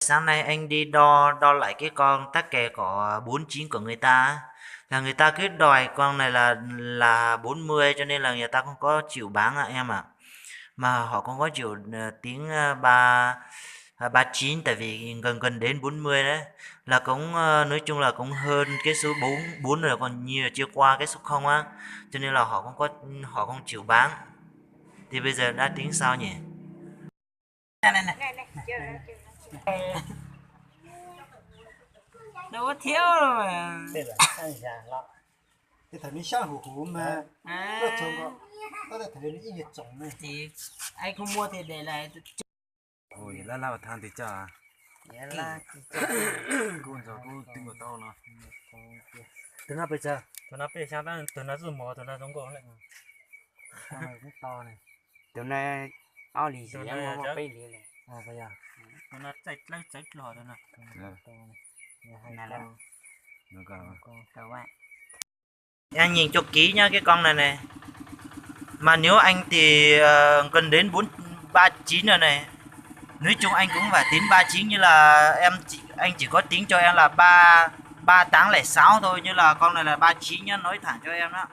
sáng nay anh đi đo đo lại cái con tắc kè có 49 của người ta á. Là người ta cứ đòi con này là 40 cho nên là người ta không có chịu bán em ạ. Mà họ không có chịu tiếng 39 tại vì gần gần đến 40 đấy. Là cũng nói chung là cũng hơn cái số 4 4 rồi còn nhiều là chưa qua cái số 0 á. Cho nên là họ không chịu bán. Thì bây giờ đã tính sao nhỉ? Đâu có thiếu đâu mà. đây là ăn già lọ cái thằng nó sáng hủ hủ mà À, nó trông có là thằng nó ít nhiệt trồng này thì anh không mua thì để lại. ôi lá lao than thì chả Dạ là con giờ cô tính của tao nó từ nó bây giờ tụi nó bây giờ đang tụi nó dùng mỏ tụi nó giống con lại con này cũng to này tụi này ao lì Tụi gì này em mua chắc- bay lì này. bây giờ tụi nó chạy lấy chạy lò tụi nó to này hai Này là nó cả các bạn. Anh nhìn cho kỹ nhá cái con này này. Mà nếu anh thì gần đến 439 rồi này. Nói chung anh cũng phải tính 39 như là anh chỉ có tính cho em là 3806 thôi, như là con này là 39 nhá, nói thẳng cho em đó.